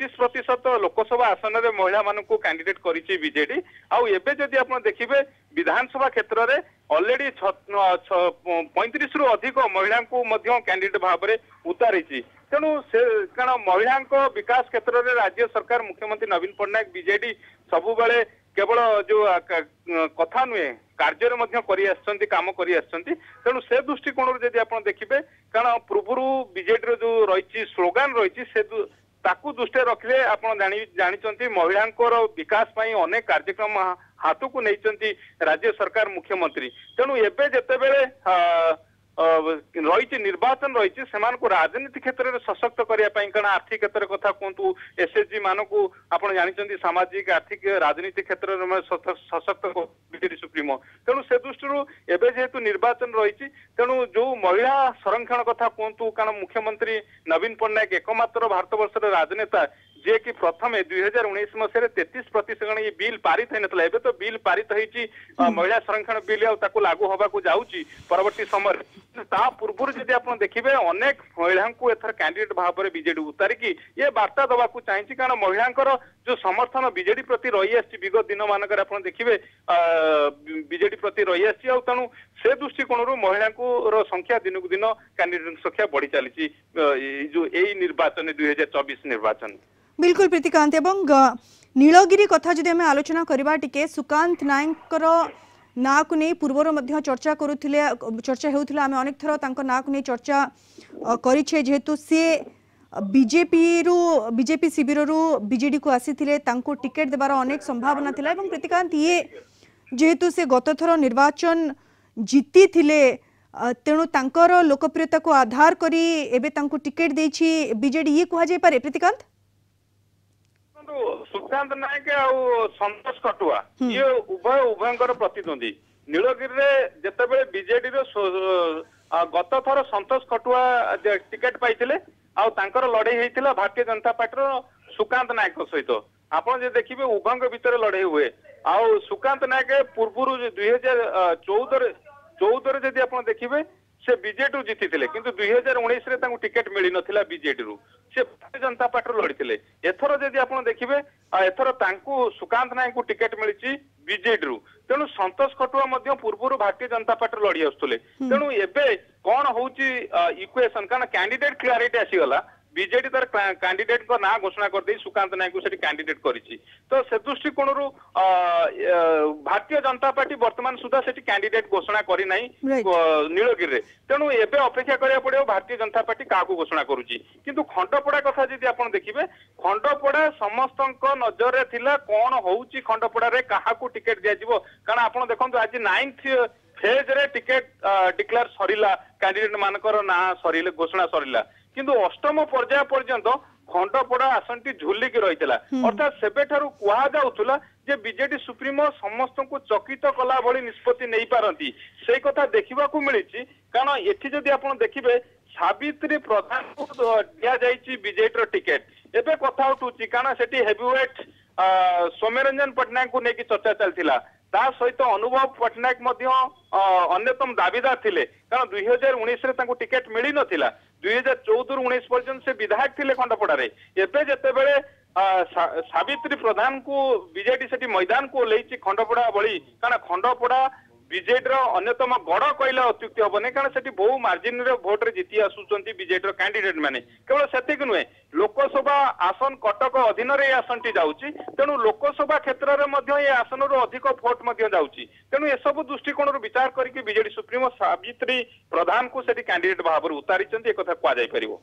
33% लोकसभा आसन में महिला मानक कैंडिडेट करिछि बीजेडी आउ एबे जदि आपण देखिबे विधानसभा क्षेत्र में ऑलरेडी 35 रु अधिक महिला को मध्य कैंडिडेट भाव में उतारिछि तेणु से कारण महिला विकास क्षेत्र में राज्य सरकार मुख्यमंत्री नवीन पट्टनायक बीजेडी सबु बेले केवल जो कथा नुहे कार्य काम तेणु से दृष्टिकोण जदि आप देखिए कारण पूर्व बीजेडी जो रही स्लोगान रही से ताकू दृष्टि रखिले आप जानी महिला विकास पाई अनेक कार्यक्रम हाथ को नहीं राज्य सरकार मुख्यमंत्री तेणु एबे जेतेबेले रही निर्वाचन रही राजनीति क्षेत्र में सशक्त करने कारण आर्थिक क्षेत्र कथा कहतु एसएचजी मान को आप जानते सामाजिक आर्थिक राजनीति क्षेत्र में सशक्त बीजेडी सुप्रीमो तेणु से दृष्टि एवं जेहेतु निर्वाचन रही तेणु जो महिला संरक्षण कथा कहतु कारण मुख्यमंत्री नवीन पट्टनायक एकमात्र भारत वर्ष राजनेता जे कि प्रथम 2019 मसीह 33% ये बिल पारित होता है तो बिल पारित होती महिला संरक्षण बिल लागू हवा को जाऊँगी परवर्ती समय ता पूर्व जदि आप देखिए अनेक महिला को एथर कैंडिडेट भाव में बीजेडी उतारिकी ये वार्ता दवा को चाहिए कारण महिला जो समर्थन बीजेडी प्रति रही विगत दिन मानक देखिए बीजेडी प्रति रही तेणु से दृष्टिकोण महिला को संख्या दिन को दिन कैंडिडेट संख्या बढ़ी चली जो यही निर्वाचन 2024 निर्वाचन बिल्कुल प्रीतिकांत एवं नीलगिरी कथा जदि आम आलोचना करबा टिके सुकांत नायकर ना को नहीं पूर्वर चर्चा करुथिले चर्चा होउथिला आम अनेक थर तांको ना को नहीं चर्चा करिछे जेहेतु से बीजेपी शिविर रु बीजेडी को आसीथिले तांको टिकेट देबार अनेक संभावना थिला एवं प्रीतिकांत ये जेहेतु से गत थर निर्वाचन जीती थिले तेणु तांकर लोकप्रियता को आधार करी एबे तांको टिकेट देछि बीजेडी ये कहा जाय पारे प्रीतिकांत सुशांत नायक आ संतोष कटुआ ये उभयंकर प्रतिद्वंदी नीलगिरी जितेबाला बीजेडी गत थर संतोष कटुआ टिकेट पाइथिले आर लड़े होता भारतीय जनता पार्टी सुकांत नायक सहित आप देखिए उभय भितर लड़े हुए आउ सुकांत नायक पूर्व 2014 जदि आप देखिए से बीजेडी जीति थे किंतु 2019 टिकेट मिल ना बीजेडी से भारतीय जनता पार्टी लड़ी एथर जदि आप देखिए एथर सुकांत नायक को टिकेट मिली बीजेडी तेणु संतोष कटुआ पूर्व भारतीय जनता पार्टी लड़ी आसुले तेणु एबे कौन हूँ इक्वेशन कारण कैंडिडेट क्लारिटी आसीगला बीजेडी तार कैंडिडेट को ना घोषणा कर दी सुकांत नायक को कैंडिडेट करिछि तो से दृष्टिकोण भारतीय जनता पार्टी वर्तमान सुधा से कैंडिडेट घोषणा करी नाही नीलगिरी तेणु एबे अपेक्षा करिया पड़ियो भारतीय जनता पार्टी काको घोषणा करूछि किंतु खंडपड़ा कथा जदि आपण देखिबे खंडपड़ा समस्तक नजर रे थिला कोन होउछि खंडपड़ा रे काहाकू टिकेट दिया जिवो कारण आपण देखंतु आज 9th फेज रे टिकेट डिक्लेयर सरिला कैंडिडेट मानकर ना सरिले घोषणा सरिला किंतु अष्टम पर्याय पर्यंत खंडपड़ा आसनटी झुलिकी रही अर्थात सेबेठारु कुहा जाउथुला जे बीजेडी सुप्रीमो समस्त को चकित कला भली निष्पत्ति नहीं पारती से कथा देखा मिली कारण एठी जदि आप देखिए सावित्री प्रधान को दिया जाइए बीजेडी टिकेट एबे कथा उठुची कारण सेठी हेवीवेट सौम्यरंजन पट्टनायक को लेकिन चर्चा चलता सहित अनुभव पट्टनायक अन्यतम दाबीदार थिले कारण 2019 टिकेट मिली नथिला 2014-19 पर्यंत से विधायक थिले खंडपड़ारे एबे जेतेबेले सावित्री प्रधान को बीजेडी सेठी मैदान को लेछि खंडपड़ा बळी कारण खंडपड़ा बीजेडी अन्यतम गड़ कहले अत्युक्ति हेनी कारण से बहु मार्जिन भोट रे जीति आसुचंती बीजेडी कैंडिडेट माने केवल सेतिक नुहे लोकसभा आसन कटक अधीन रे आसनटी जाउची तेणु लोकसभा क्षेत्र रे मध्य ये आसन रो अधिक भोट मध्य जाउची तेणु ए सब दृष्टिकोण रो विचार करके बीजेडी सुप्रीमो सावित्री प्रधान को सेठी कैंडिडेट भाव रे उतारिचंती ए कथा कुआ जाय परिबो।